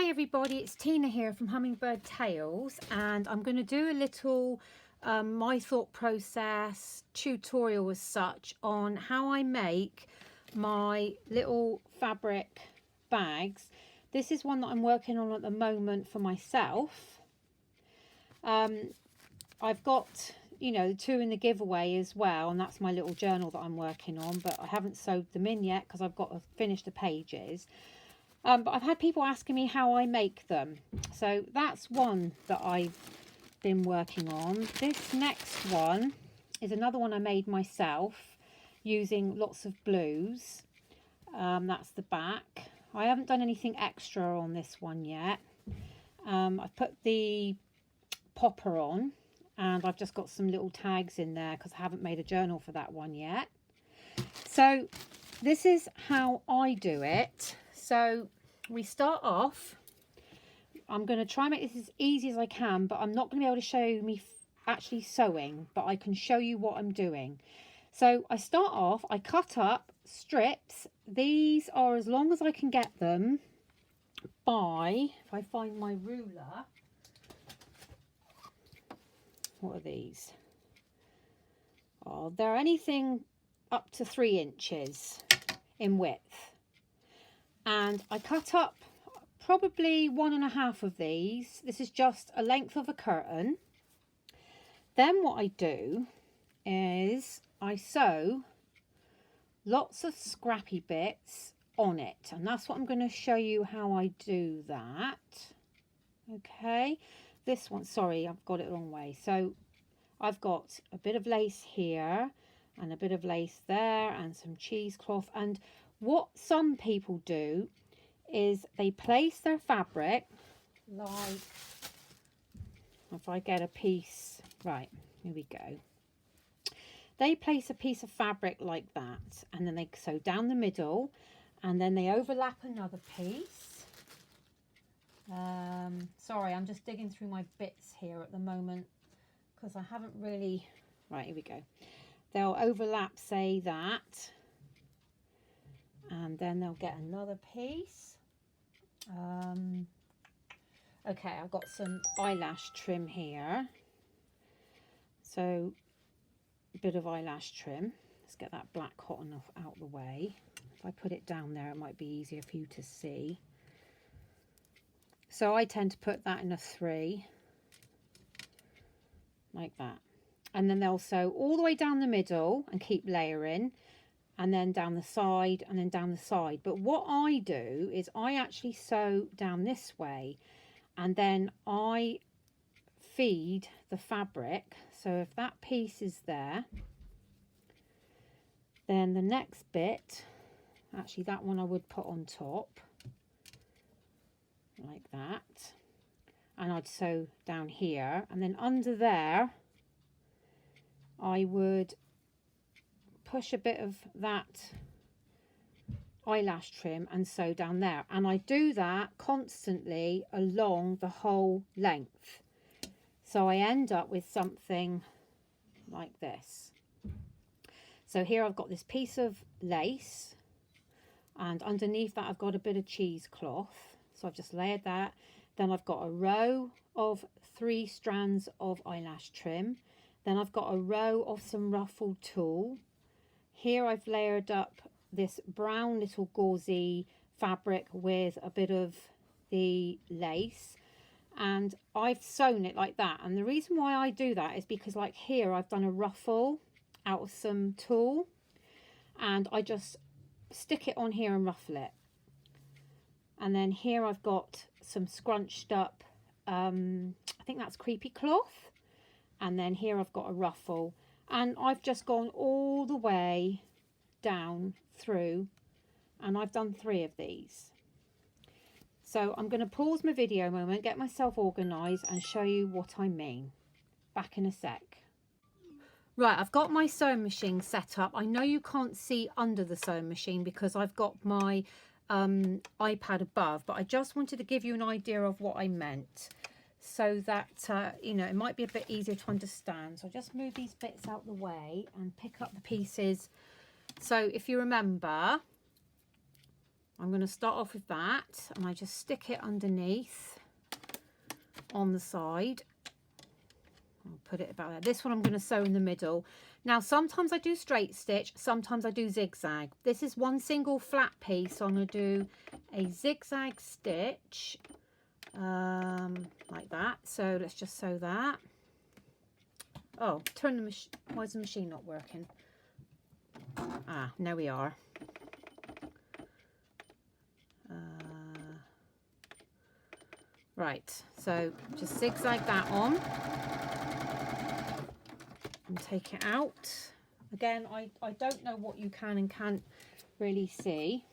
Hi everybody, it's Tina here from Hummingbird Tales, and I'm going to do a little my thought process tutorial as such on how I make my little fabric bags. This is one that I'm working on at the moment for myself. I've got, you know, 2 in the giveaway as well, and that's my little journal that I'm working on, but I haven't sewed them in yet because I've got to finish the pages. But I've had people asking me how I make them. So that's one that I've been working on. This next one is another one I made myself using lots of blues. That's the back. I haven't done anything extra on this one yet. I've put the popper on and I've just got some little tags in there because I haven't made a journal for that one yet. So this is how I do it. So we start off, I'm going to try and make this as easy as I can, but I'm not going to be able to show me actually sewing, but I can show you what I'm doing. So I start off, I cut up strips. These are as long as I can get them by, if I find my ruler, what are these? Oh, they're anything up to 3 inches in width. And I cut up probably 1.5 of these. This is just a length of a curtain. Then what I do is I sew lots of scrappy bits on it. And that's what I'm going to show you how I do that. Okay. This one, sorry, I've got it the wrong way. So I've got a bit of lace here and a bit of lace there and some cheesecloth. And what some people do is they place their fabric, like, if I get a piece, right, here we go. They place a piece of fabric like that, and then they sew down the middle, and then they overlap another piece. Sorry, I'm just digging through my bits here at the moment, because I haven't really, right, here we go. They'll overlap, say, that. And then they'll get another piece. Okay, I've got some eyelash trim here. So a bit of eyelash trim. Let's get that black cotton out the way. If I put it down there, it might be easier for you to see. So I tend to put that in a 3, like that. And then they'll sew all the way down the middle and keep layering. And then down the side, and then down the side. But what I do is I actually sew down this way, and then I feed the fabric. So if that piece is there, then the next bit, actually that one I would put on top, like that. And I'd sew down here, and then under there, I would push a bit of that eyelash trim and sew down there, and I do that constantly along the whole length, so I end up with something like this. So here I've got this piece of lace, and underneath that I've got a bit of cheesecloth, so I've just layered that. Then I've got a row of 3 strands of eyelash trim, then I've got a row of some ruffled tulle. Here I've layered up this brown little gauzy fabric with a bit of the lace, and I've sewn it like that. And the reason why I do that is because, like, here I've done a ruffle out of some tulle, and I just stick it on here and ruffle it. And then here I've got some scrunched up, I think that's creepy cloth, and then here I've got a ruffle. And I've just gone all the way down through, and I've done 3 of these. So I'm going to pause my video a moment, get myself organised and show you what I mean. Back in a sec. Right, I've got my sewing machine set up. I know you can't see under the sewing machine because I've got my iPad above, but I just wanted to give you an idea of what I meant, so that, you know, it might be a bit easier to understand. So I'll just move these bits out the way and pick up the pieces. So if you remember, I'm going to start off with that, and I just stick it underneath on the side. I'll put it about there. This one I'm going to sew in the middle. Now sometimes I do straight stitch, sometimes I do zigzag. This is one single flat piece, so I'm going to do a zigzag stitch like that. So let's just sew that. Oh, turn the machine. Why is the machine not working? Ah, there we are. Right, so just zigzag that on and take it out. Again, I don't know what you can and can't really see.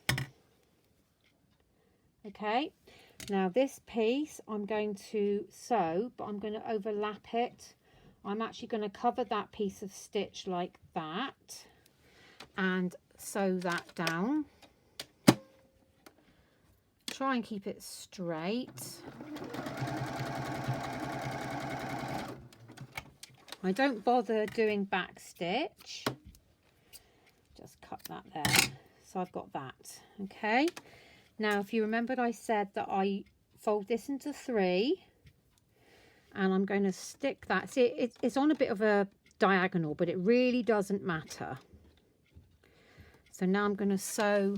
Okay, now this piece I'm going to sew, but I'm going to overlap it. I'm actually going to cover that piece of stitch like that and sew that down. Try and keep it straight. I don't bother doing back stitch. Just cut that there. So I've got that. Okay. Now, if you remembered, I said that I fold this into 3, and I'm going to stick that. See, it's on a bit of a diagonal, but it really doesn't matter. So now I'm going to sew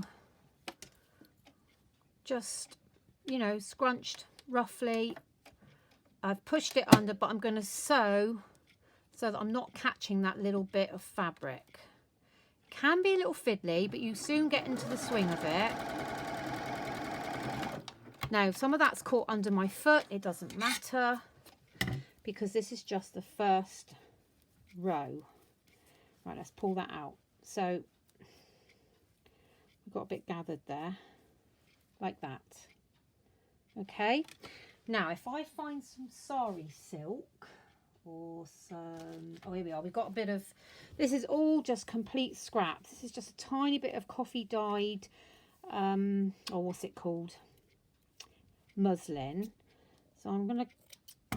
just, you know, scrunched roughly. I've pushed it under, but I'm going to sew so that I'm not catching that little bit of fabric. Can be a little fiddly, but you soon get into the swing of it. Now, some of that's caught under my foot. It doesn't matter because this is just the first row. Right, let's pull that out. So we've got a bit gathered there, like that. Okay, now if I find some sari silk or some, oh, here we are, we've got a bit of, this is all just complete scraps. This is just a tiny bit of coffee dyed, or what's it called, muslin. So I'm going to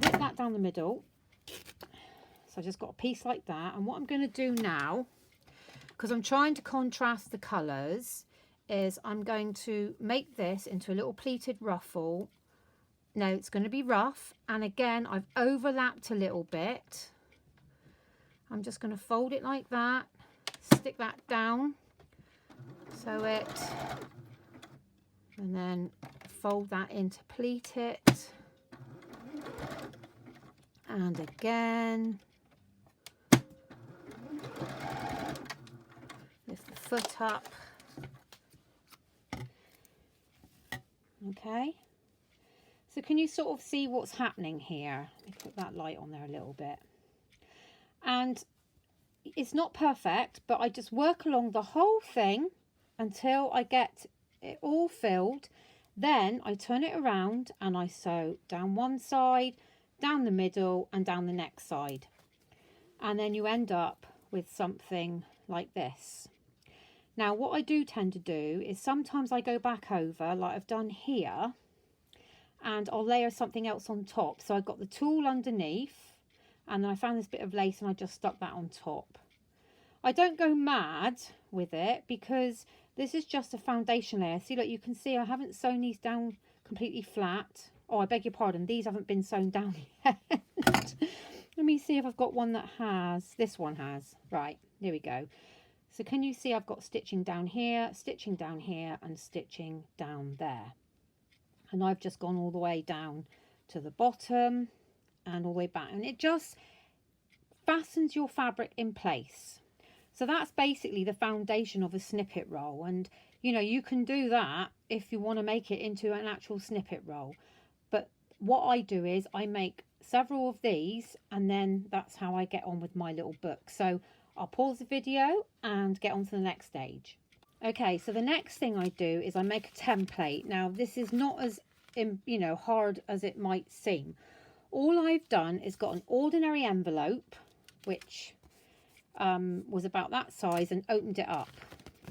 rip that down the middle. So I just got a piece like that, and what I'm going to do now, because I'm trying to contrast the colours, is I'm going to make this into a little pleated ruffle. Now it's going to be rough, and again I've overlapped a little bit. I'm just going to fold it like that, stick that down, sew it, and then fold that in to pleat it, and again lift the foot up. Okay, so can you sort of see what's happening here? Let me put that light on there a little bit. And it's not perfect, but I just work along the whole thing until I get it all filled. Then I turn it around and I sew down one side, down the middle, and down the next side. And then you end up with something like this. Now, what I do tend to do is sometimes I go back over, like I've done here, and I'll layer something else on top. So I've got the tulle underneath, and then I found this bit of lace and I just stuck that on top. I don't go mad with it because this is just a foundation layer. See, look, you can see I haven't sewn these down completely flat. Oh, I beg your pardon, these haven't been sewn down yet. Let me see if I've got one that has. This one has. Right, here we go. So can you see I've got stitching down here, and stitching down there. And I've just gone all the way down to the bottom and all the way back. And it just fastens your fabric in place. So that's basically the foundation of a snippet roll. And, you know, you can do that if you want to make it into an actual snippet roll. But what I do is I make several of these, and then that's how I get on with my little book. So I'll pause the video and get on to the next stage. Okay, so the next thing I do is I make a template. Now, this is not as, you know, hard as it might seem. All I've done is got an ordinary envelope, which was about that size, and opened it up.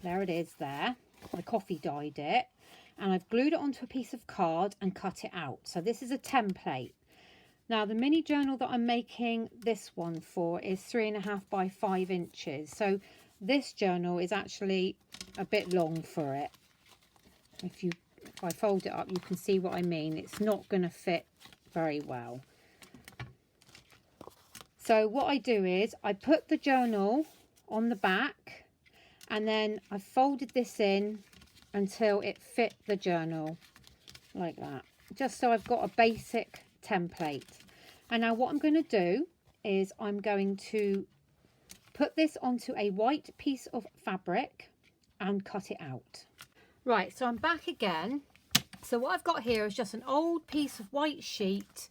There it is there. I coffee dyed it, and I've glued it onto a piece of card and cut it out. So this is a template. Now, the mini journal that I'm making this one for is 3.5 by 5 inches. So this journal is actually a bit long for it. If I fold it up, you can see what I mean. It's not going to fit very well. So what I do is I put the journal on the back, and then I folded this in until it fit the journal like that, just so I've got a basic template. And now what I'm going to do is I'm going to put this onto a white piece of fabric and cut it out. Right, so I'm back again. So what I've got here is just an old piece of white sheet,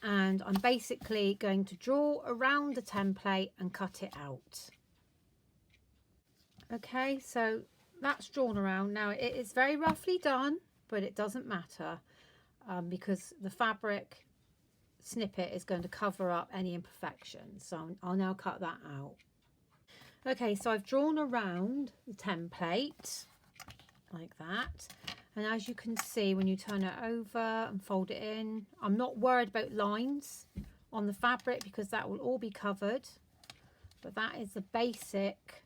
and I'm basically going to draw around the template and cut it out. Okay, so that's drawn around. Now it is very roughly done, but it doesn't matter because the fabric snippet is going to cover up any imperfections. So I'll now cut that out. Okay, so I've drawn around the template like that. And as you can see, when you turn it over and fold it in, I'm not worried about lines on the fabric because that will all be covered. But that is the basic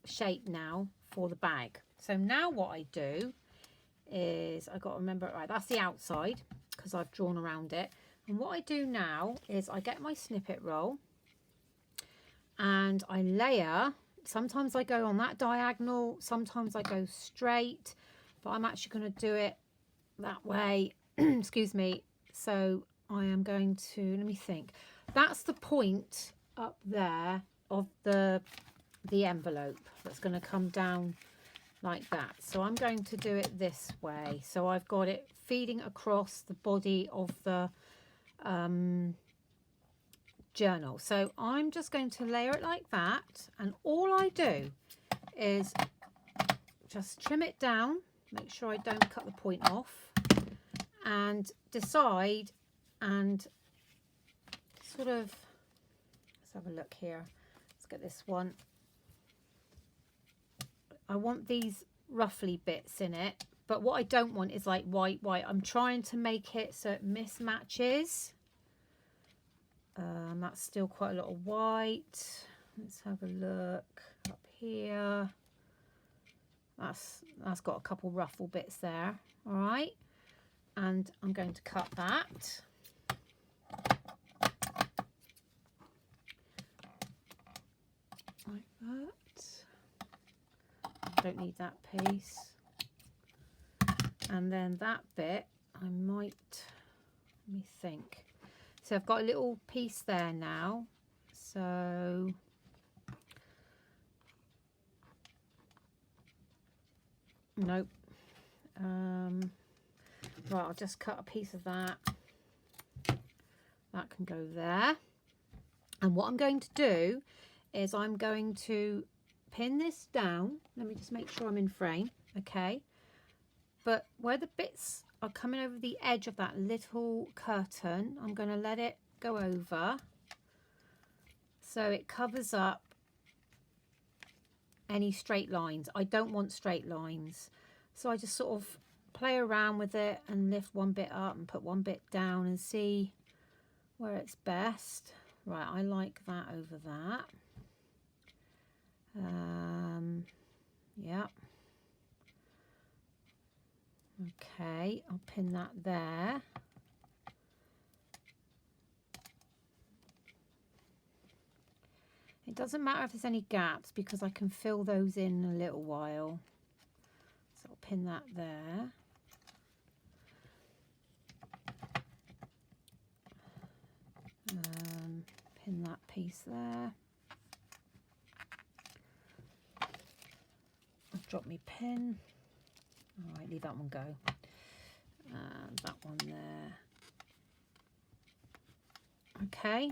shape now for the bag. So now what I do is I've got to remember, right, that's the outside because I've drawn around it. And what I do now is I get my snippet roll and I layer. Sometimes I go on that diagonal, sometimes I go straight, but I'm actually going to do it that way. Excuse me. So I am going to, let me think. That's the point up there of the envelope that's going to come down like that. So I'm going to do it this way. So I've got it feeding across the body of the journal. So I'm just going to layer it like that, and all I do is just trim it down, make sure I don't cut the point off, and decide and sort of, let's have a look here, let's get this one. I want these ruffly bits in it, but what I don't want is like white. I'm trying to make it so it mismatches. That's still quite a lot of white. Let's have a look up here. That's got a couple ruffle bits there. All right, and I'm going to cut that. Like that. I don't need that piece. And then that bit, I might, let me think. So I've got a little piece there now. So nope. Right, I'll just cut a piece of that. That can go there. And what I'm going to do is I'm going to pin this down. Let me just make sure I'm in frame. Okay. But where the bits are coming over the edge of that little curtain, I'm going to let it go over so it covers up any straight lines. I don't want straight lines, so I just sort of play around with it and lift one bit up and put one bit down and see where it's best. Right, I like that over that. Yeah. Okay, I'll pin that there. It doesn't matter if there's any gaps because I can fill those in a little while. So I'll pin that there. Pin that piece there. I've dropped my pin. All right, leave that one go. And that one there. Okay.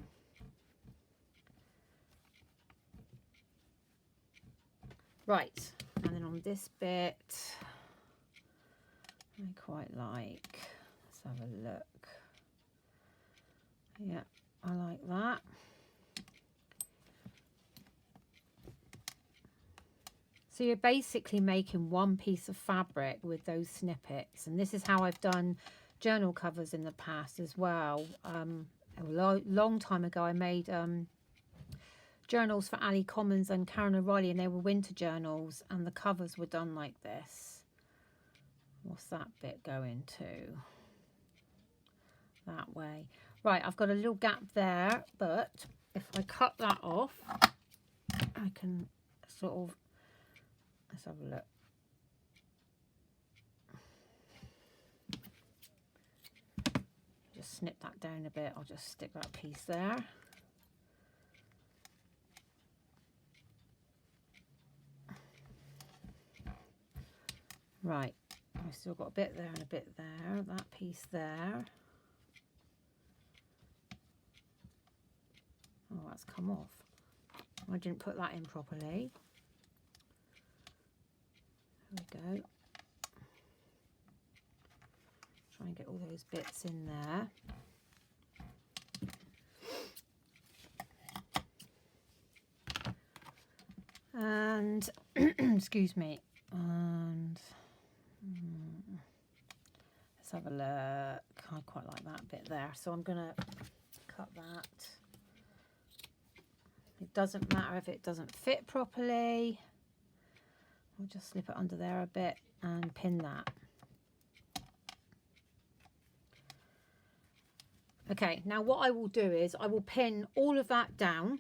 Right, and then on this bit, I quite like, let's have a look. Yeah, I like that. So you're basically making one piece of fabric with those snippets, and this is how I've done journal covers in the past as well. A long time ago I made journals for Ali Commons and Karen O'Reilly, and they were winter journals, and the covers were done like this. What's that bit going to? That way. Right, I've got a little gap there, but if I cut that off, I can sort of, let's have a look. Just snip that down a bit. I'll just stick that piece there. Right, I've still got a bit there and a bit there. That piece there. Oh, that's come off. I didn't put that in properly. There we go. Try and get all those bits in there. And excuse me. And let's have a look. I quite like that bit there, so I'm gonna cut that. It doesn't matter if it doesn't fit properly. I'll just slip it under there a bit and pin that. Okay, now what I will do is I will pin all of that down.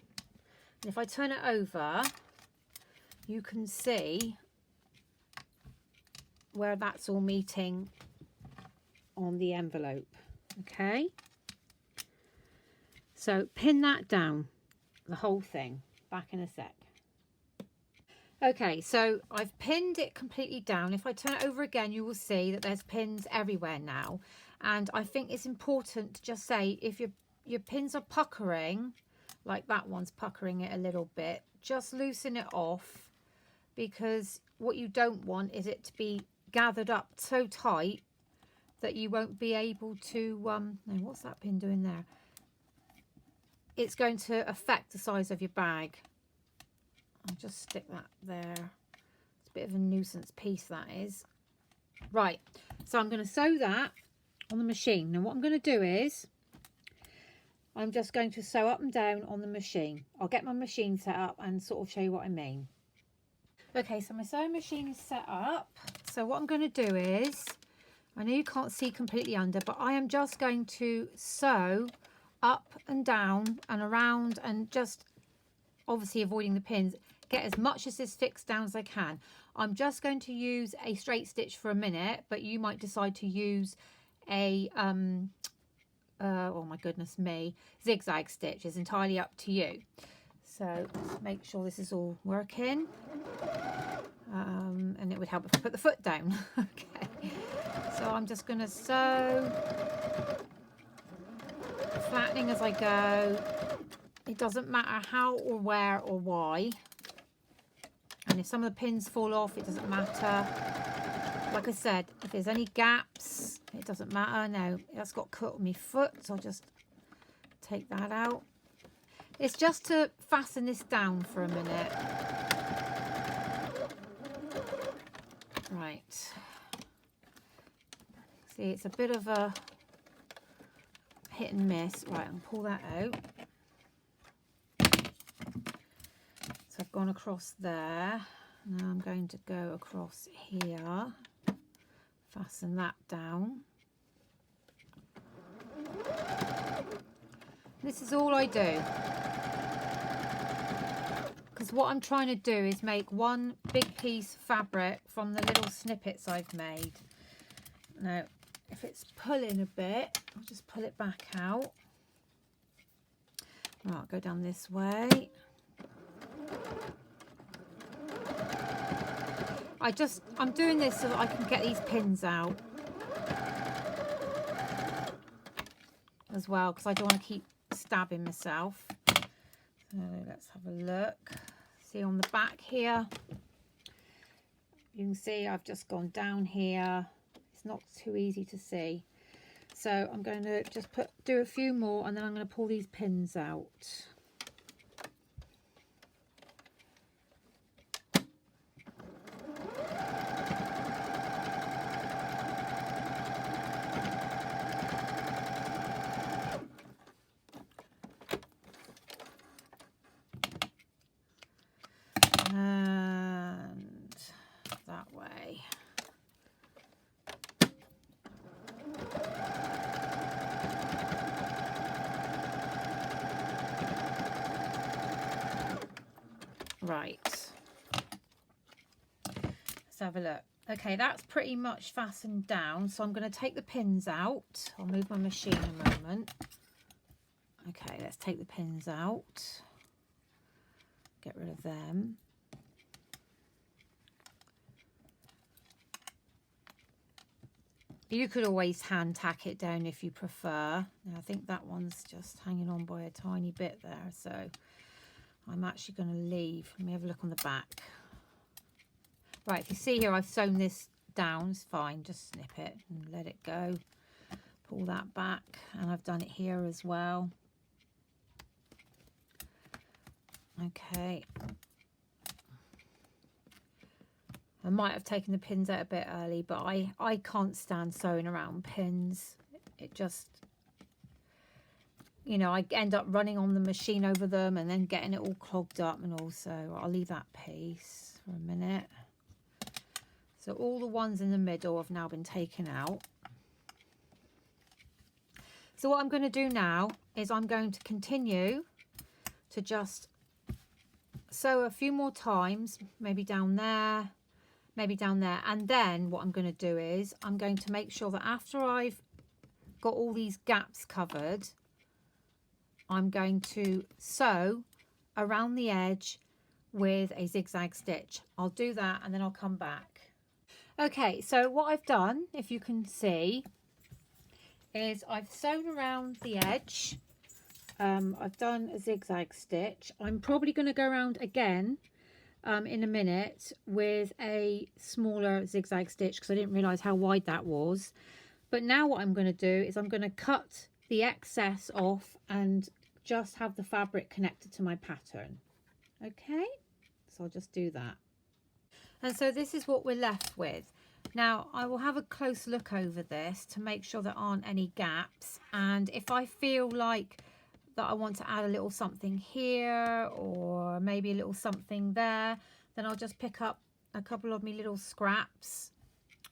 And if I turn it over, you can see where that's all meeting on the envelope. Okay, so pin that down, the whole thing. Back in a sec. Okay, so I've pinned it completely down. If I turn it over again, you will see that there's pins everywhere now. And I think it's important to just say, if your pins are puckering, like that one's puckering it a little bit, just loosen it off, because what you don't want is it to be gathered up so tight that you won't be able to, no, what's that pin doing there? It's going to affect the size of your bag. I'll just stick that there. It's a bit of a nuisance piece, that is. Right, so I'm going to sew that on the machine. Now what I'm going to do is I'm just going to sew up and down on the machine. I'll get my machine set up and sort of show you what I mean. Okay, so my sewing machine is set up. So what I'm going to do is, I know you can't see completely under, but I am just going to sew up and down and around, and just obviously avoiding the pins, get as much of this fixed down as I can. I'm just going to use a straight stitch for a minute, but you might decide to use a oh my goodness me, zigzag stitch. Is entirely up to you. So let's make sure this is all working, and it would help if I put the foot down. Okay, so I'm just going to sew, flattening as I go. It doesn't matter how or where or why, and if some of the pins fall off, it doesn't matter. Like I said, if there's any gaps, it doesn't matter. Now that's got cut on my foot, so I'll just take that out. It's just to fasten this down for a minute. Right, see, it's a bit of a hit and miss. Right, I'll pull that out. So I've gone across there. Now I'm going to go across here, fasten that down. This is all I do, because what I'm trying to do is make one big piece of fabric from the little snippets I've made. Now, if it's pulling a bit, I'll just pull it back out. Right, I'll go down this way. I'm doing this so that I can get these pins out as well, because I don't want to keep stabbing myself. So let's have a look. See on the back here, you can see I've just gone down here. It's not too easy to see. So I'm going to just do a few more, and then I'm going to pull these pins out. And that way. Right, let's have a look. Okay, that's pretty much fastened down, so I'm going to take the pins out. I'll move my machine a moment. Okay, let's take the pins out, get rid of them. You could always hand tack it down if you prefer. Now, I think that one's just hanging on by a tiny bit there, so I'm actually going to leave. Let me have a look on the back. Right, if you see here, I've sewn this down. It's fine, just snip it and let it go. Pull that back, and I've done it here as well. Okay. I might have taken the pins out a bit early, but I can't stand sewing around pins. It just, you know, I end up running on the machine over them and then getting it all clogged up, and also I'll leave that piece for a minute. So all the ones in the middle have now been taken out. So what I'm going to do now is I'm going to continue to just sew a few more times, maybe down there, maybe down there, and then what I'm going to do is I'm going to make sure that after I've got all these gaps covered, I'm going to sew around the edge with a zigzag stitch. I'll do that and then I'll come back. Okay, so what I've done, if you can see, is I've sewn around the edge. I've done a zigzag stitch. I'm probably going to go around again in a minute with a smaller zigzag stitch because I didn't realise how wide that was. But now what I'm going to do is I'm going to cut the excess off and just have the fabric connected to my pattern. Okay, so I'll just do that. And so this is what we're left with. Now I will have a close look over this to make sure there aren't any gaps, and if I feel like that I want to add a little something here or maybe a little something there, then I'll just pick up a couple of me little scraps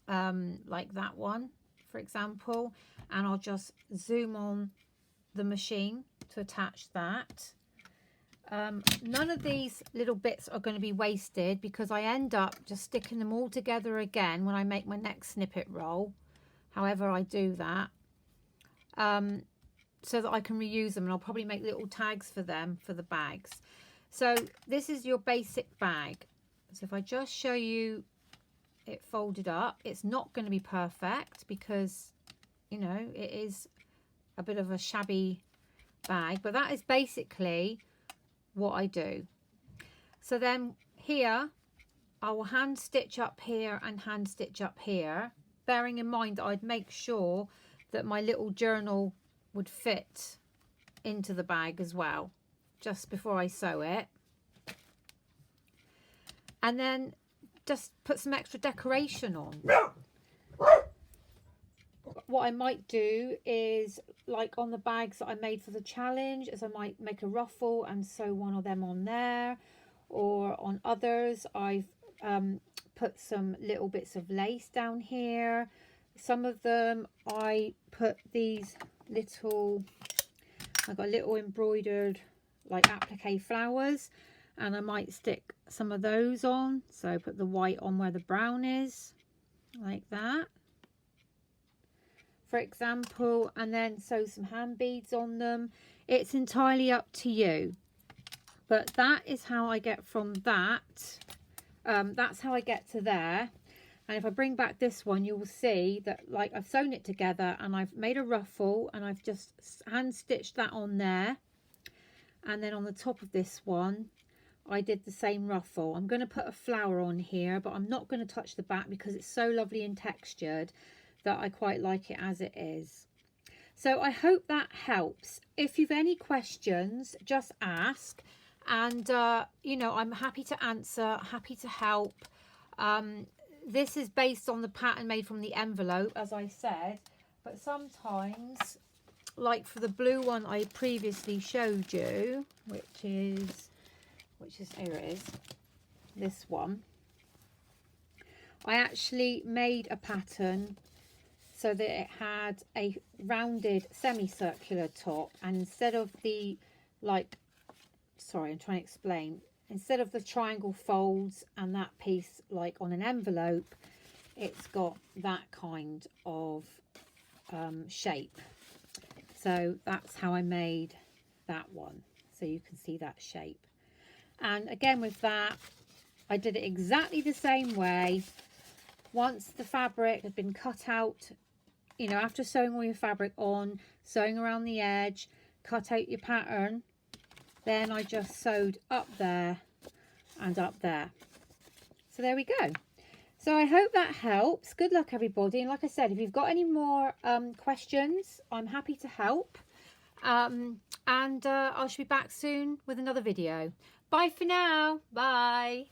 like that one, for example, and I'll just zoom on the machine to attach that. None of these little bits are going to be wasted because I end up just sticking them all together again when I make my next snippet roll, however I do that, so that I can reuse them, and I'll probably make little tags for them for the bags. So this is your basic bag. So if I just show you it folded up, it's not going to be perfect because, you know, it is a bit of a shabby bag, but that is basically what I do. So then here I will hand stitch up here and hand stitch up here, bearing in mind that I'd make sure that my little journal would fit into the bag as well just before I sew it, and then just put some extra decoration on. What I might do is, like on the bags that I made for the challenge, is I might make a ruffle and sew one of them on there, or on others I've put some little bits of lace down here. Some of them I put these little, I got little embroidered like applique flowers, and I might stick some of those on, so put the white on where the brown is like that, for example, and then sew some hand beads on them. It's entirely up to you, but that is how I get from that. That's how I get to there. And if I bring back this one, you will see that, like, I've sewn it together and I've made a ruffle and I've just hand stitched that on there, and then on the top of this one I did the same ruffle. I'm going to put a flower on here, but I'm not going to touch the back because it's so lovely and textured that I quite like it as it is. So I hope that helps. If you've any questions, just ask, and you know, I'm happy to answer, happy to help. This is based on the pattern made from the envelope, as I said, but sometimes, like for the blue one I previously showed you, which is here it is, this one, I actually made a pattern so that it had a rounded semicircular top, and instead of the, like, sorry, I'm trying to explain, instead of the triangle folds and that piece like on an envelope, it's got that kind of shape. So that's how I made that one. So you can see that shape. And again with that, I did it exactly the same way. Once the fabric had been cut out, you know, after sewing all your fabric on, sewing around the edge, cut out your pattern, then I just sewed up there and up there. So there we go. So I hope that helps. Good luck, everybody. And like I said, if you've got any more questions, I'm happy to help. I shall be back soon with another video. Bye for now. Bye.